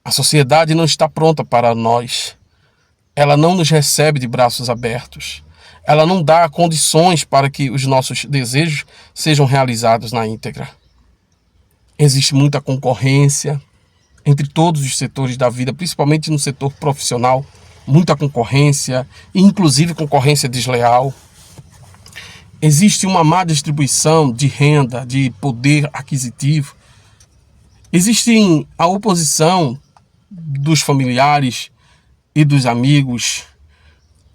A sociedade não está pronta para nós. Ela não nos recebe de braços abertos. Ela não dá condições para que os nossos desejos sejam realizados na íntegra. Existe muita concorrência entre todos os setores da vida, principalmente no setor profissional. Muita concorrência, inclusive concorrência desleal. Existe uma má distribuição de renda, de poder aquisitivo. Existe a oposição dos familiares e dos amigos.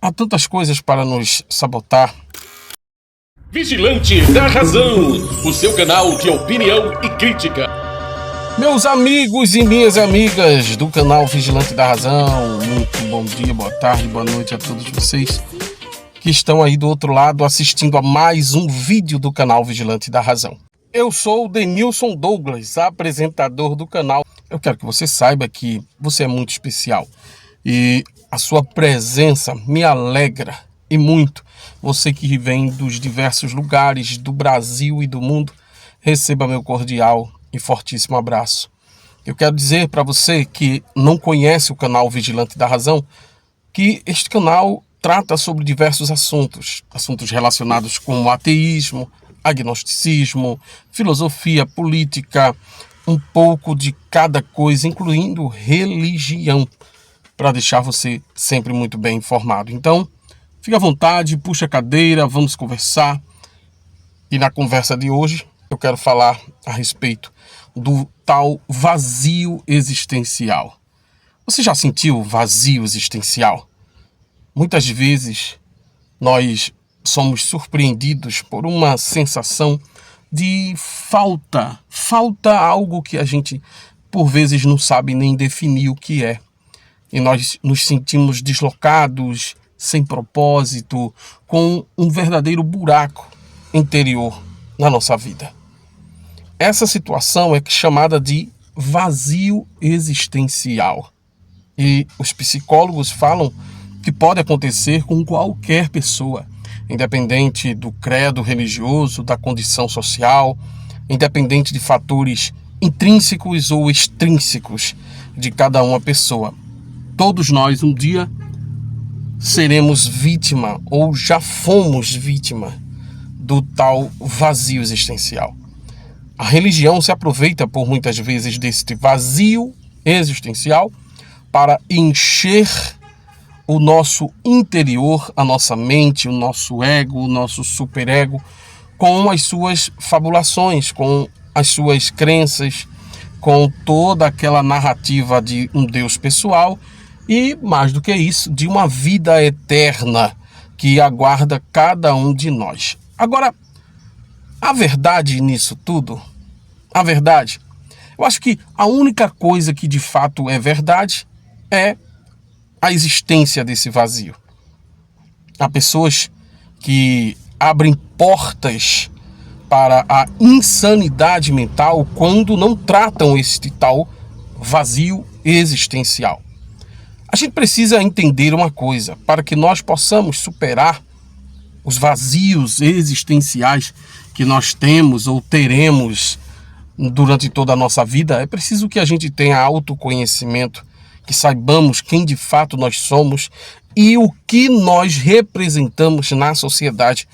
Há tantas coisas para nos sabotar. Vigilante da Razão, o seu canal de opinião e crítica. Meus amigos e minhas amigas do canal Vigilante da Razão, muito bom dia, boa tarde, boa noite a todos vocês que estão aí do outro lado assistindo a mais um vídeo do canal Vigilante da Razão. Eu sou o Denilson Douglas, apresentador do canal. Eu quero que você saiba que você é muito especial e a sua presença me alegra e muito. Você que vem dos diversos lugares do Brasil e do mundo, receba meu cordial e fortíssimo abraço. Eu quero dizer para você que não conhece o canal Vigilante da Razão, que este canal trata sobre diversos assuntos relacionados com o ateísmo, agnosticismo, filosofia, política, um pouco de cada coisa, incluindo religião, para deixar você sempre muito bem informado. Então, fique à vontade, puxa a cadeira, vamos conversar. E na conversa de hoje, eu quero falar a respeito do tal vazio existencial. Você já sentiu vazio existencial? Muitas vezes nós somos surpreendidos por uma sensação de falta algo que a gente por vezes não sabe nem definir o que é. E nós nos sentimos deslocados, sem propósito, com um verdadeiro buraco interior na nossa vida. Essa situação é chamada de vazio existencial. E os psicólogos falam que pode acontecer com qualquer pessoa, independente do credo religioso, da condição social, independente de fatores intrínsecos ou extrínsecos de cada uma pessoa. Todos nós um dia seremos vítima ou já fomos vítima do tal vazio existencial. A religião se aproveita por muitas vezes deste vazio existencial para encher o nosso interior, a nossa mente, o nosso ego, o nosso superego, com as suas fabulações, com as suas crenças, com toda aquela narrativa de um Deus pessoal e, mais do que isso, de uma vida eterna que aguarda cada um de nós. Agora, a verdade nisso tudo, eu acho que a única coisa que de fato é verdade é a existência desse vazio. Há pessoas que abrem portas para a insanidade mental quando não tratam este tal vazio existencial. A gente precisa entender uma coisa, para que nós possamos superar os vazios existenciais que nós temos ou teremos durante toda a nossa vida, é preciso que a gente tenha autoconhecimento, que saibamos quem de fato nós somos e o que nós representamos na sociedade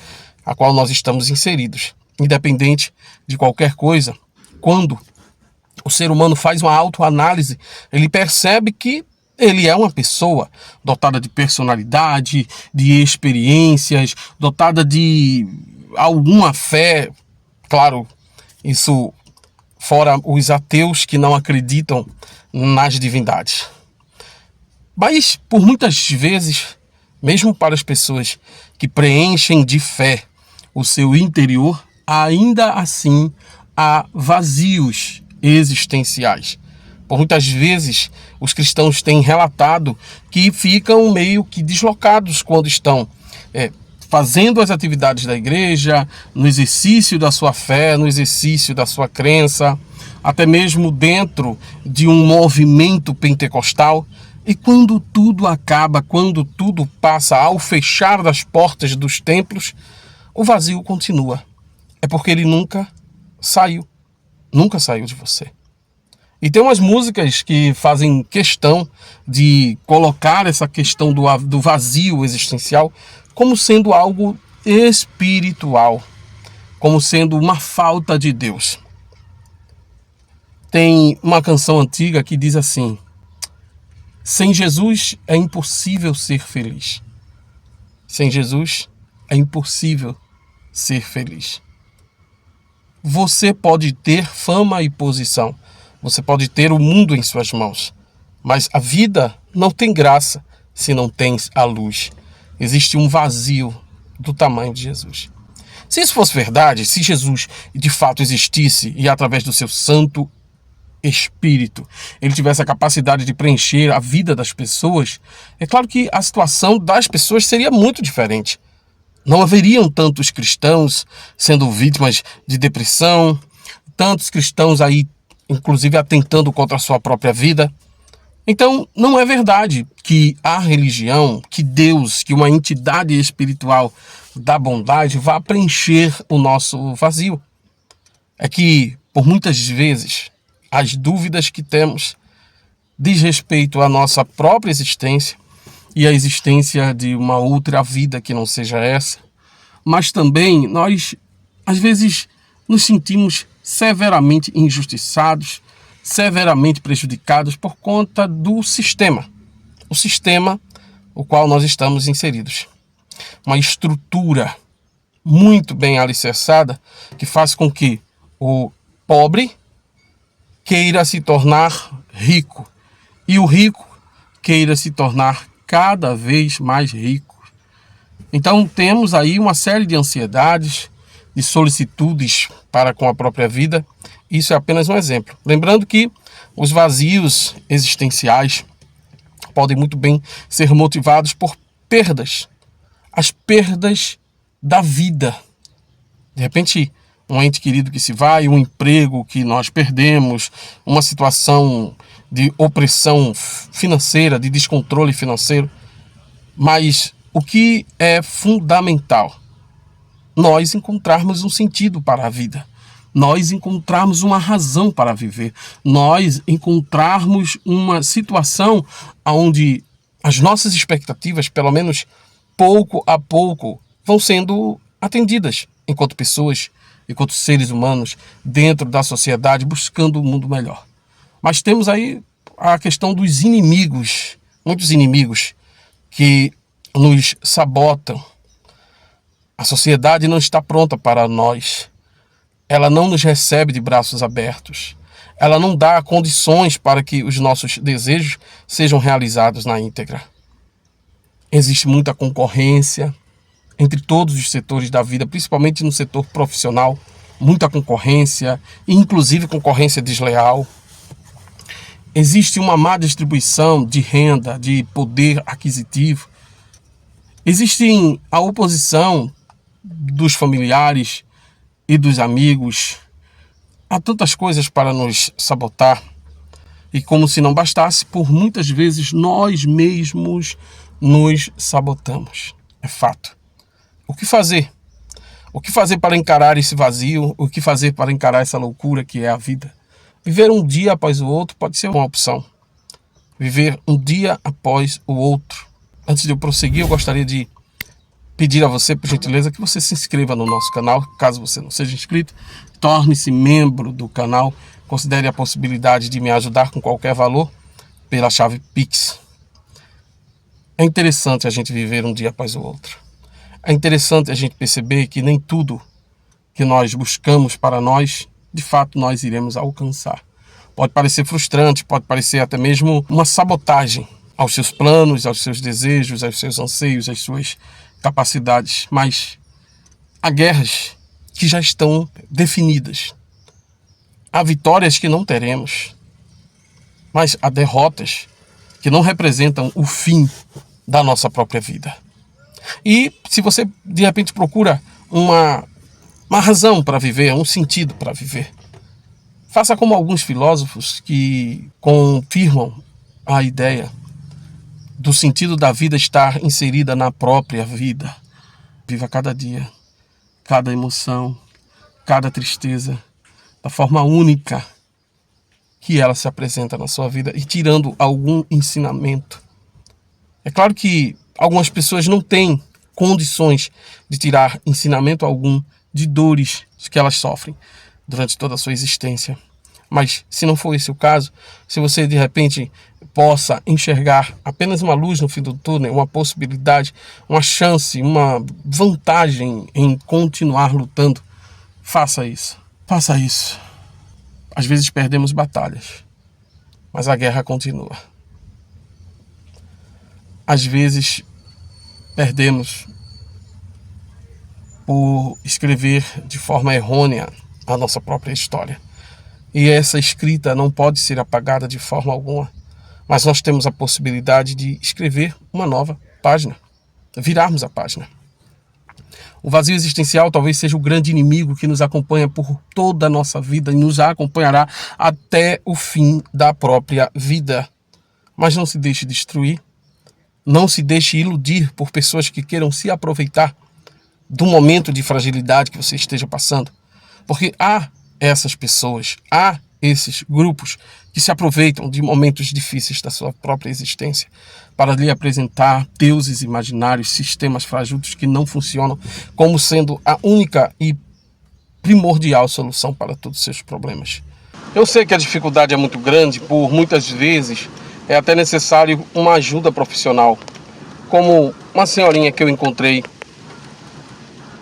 a qual nós estamos inseridos. Independente de qualquer coisa, quando o ser humano faz uma autoanálise, ele percebe que ele é uma pessoa dotada de personalidade, de experiências, dotada de alguma fé. Claro, isso fora os ateus que não acreditam nas divindades. Mas, por muitas vezes, mesmo para as pessoas que preenchem de fé o seu interior, ainda assim há vazios existenciais. Por muitas vezes, os cristãos têm relatado que ficam meio que deslocados quando estão fazendo as atividades da igreja, no exercício da sua fé, no exercício da sua crença, até mesmo dentro de um movimento pentecostal. E quando tudo acaba, quando tudo passa ao fechar das portas dos templos, o vazio continua. É porque ele nunca saiu de você. E tem umas músicas que fazem questão de colocar essa questão do vazio existencial como sendo algo espiritual, como sendo uma falta de Deus. Tem uma canção antiga que diz assim: sem Jesus é impossível ser feliz. Sem Jesus é impossível ser feliz. Você pode ter fama e posição, você pode ter o mundo em suas mãos, mas a vida não tem graça se não tens a luz. Existe um vazio do tamanho de Jesus. Se isso fosse verdade, se Jesus de fato existisse e através do seu Santo Espírito ele tivesse a capacidade de preencher a vida das pessoas, é claro que a situação das pessoas seria muito diferente. Não haveriam tantos cristãos sendo vítimas de depressão, tantos cristãos aí, inclusive, atentando contra a sua própria vida. Então, não é verdade que a religião, que Deus, que uma entidade espiritual da bondade vá preencher o nosso vazio. É que, por muitas vezes, as dúvidas que temos diz respeito à nossa própria existência e à existência de uma outra vida que não seja essa, mas também nós, às vezes, nos sentimos severamente injustiçados, severamente prejudicados por conta do sistema, o sistema no qual nós estamos inseridos. Uma estrutura muito bem alicerçada que faz com que o pobre queira se tornar rico e o rico queira se tornar cada vez mais rico. Então temos aí uma série de ansiedades, de solicitudes para com a própria vida. Isso é apenas um exemplo. Lembrando que os vazios existenciais podem muito bem ser motivados por perdas. As perdas da vida. De repente, um ente querido que se vai, um emprego que nós perdemos, uma situação de opressão financeira, de descontrole financeiro. Mas o que é fundamental? Nós encontrarmos um sentido para a vida. Nós encontrarmos uma razão para viver. Nós encontrarmos uma situação onde as nossas expectativas, pelo menos pouco a pouco, vão sendo atendidas enquanto pessoas, enquanto seres humanos, dentro da sociedade, buscando um mundo melhor. Mas temos aí a questão dos inimigos, muitos inimigos que nos sabotam. A sociedade não está pronta para nós. Ela não nos recebe de braços abertos. Ela não dá condições para que os nossos desejos sejam realizados na íntegra. Existe muita concorrência entre todos os setores da vida, principalmente no setor profissional. Muita concorrência, inclusive concorrência desleal. Existe uma má distribuição de renda, de poder aquisitivo. Existe a oposição dos familiares e dos amigos. Há tantas coisas para nos sabotar. E como se não bastasse, por muitas vezes nós mesmos nos sabotamos. É fato. O que fazer? O que fazer para encarar esse vazio? O que fazer para encarar essa loucura que é a vida? Viver um dia após o outro pode ser uma opção. Viver um dia após o outro. Antes de eu prosseguir, eu gostaria de pedir a você, por gentileza, que você se inscreva no nosso canal. Caso você não seja inscrito, torne-se membro do canal. Considere a possibilidade de me ajudar com qualquer valor pela chave Pix. É interessante a gente viver um dia após o outro. É interessante a gente perceber que nem tudo que nós buscamos para nós, de fato, nós iremos alcançar. Pode parecer frustrante, pode parecer até mesmo uma sabotagem aos seus planos, aos seus desejos, aos seus anseios, às suas capacidades, mas há guerras que já estão definidas. Há vitórias que não teremos, mas há derrotas que não representam o fim da nossa própria vida. E se você de repente procura uma razão para viver, um sentido para viver, faça como alguns filósofos que confirmam a ideia do sentido da vida estar inserida na própria vida. Viva cada dia, cada emoção, cada tristeza, da forma única que ela se apresenta na sua vida e tirando algum ensinamento. É claro que algumas pessoas não têm condições de tirar ensinamento algum de dores que elas sofrem durante toda a sua existência. Mas se não for esse o caso, se você de repente possa enxergar apenas uma luz no fim do túnel, uma possibilidade, uma chance, uma vantagem em continuar lutando, faça isso. Faça isso. Às vezes perdemos batalhas, mas a guerra continua. Às vezes perdemos por escrever de forma errônea a nossa própria história. E essa escrita não pode ser apagada de forma alguma. Mas nós temos a possibilidade de escrever uma nova página, virarmos a página. O vazio existencial talvez seja o grande inimigo que nos acompanha por toda a nossa vida e nos acompanhará até o fim da própria vida. Mas não se deixe destruir, não se deixe iludir por pessoas que queiram se aproveitar do momento de fragilidade que você esteja passando. Porque há essas pessoas, há esses grupos que se aproveitam de momentos difíceis da sua própria existência para lhe apresentar deuses imaginários, sistemas fajutos que não funcionam como sendo a única e primordial solução para todos os seus problemas. Eu sei que a dificuldade é muito grande, por muitas vezes é até necessário uma ajuda profissional, como uma senhorinha que eu encontrei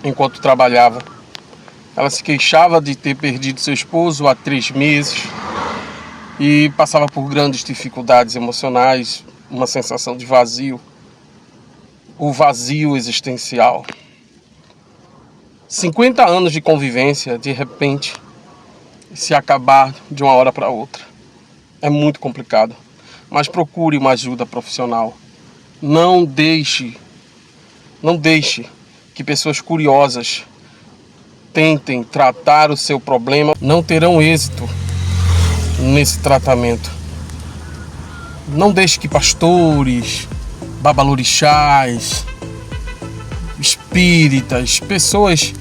enquanto trabalhava. Ela se queixava de ter perdido seu esposo há 3 meses e passava por grandes dificuldades emocionais, uma sensação de vazio, o vazio existencial. 50 anos de convivência, de repente, se acabar de uma hora para outra. É muito complicado, mas procure uma ajuda profissional. Não deixe que pessoas curiosas tentem tratar o seu problema, não terão êxito nesse tratamento. Não deixe que pastores, babalorixás, espíritas, pessoas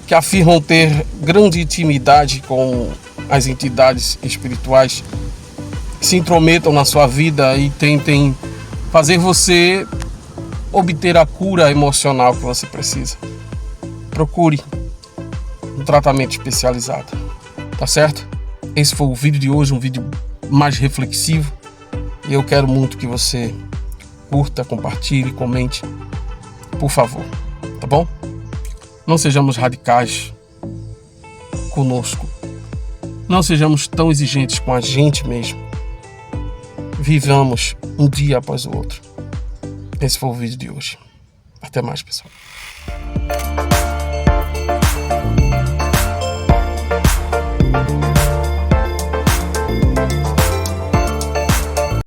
que afirmam ter grande intimidade com as entidades espirituais se intrometam na sua vida e tentem fazer você obter a cura emocional que você precisa. Procure um tratamento especializado, tá certo? Esse foi o vídeo de hoje, um vídeo mais reflexivo, e eu quero muito que você curta, compartilhe, comente, por favor, tá bom? Não sejamos radicais conosco, não sejamos tão exigentes com a gente mesmo, vivamos um dia após o outro. Esse foi o vídeo de hoje. Até mais, pessoal.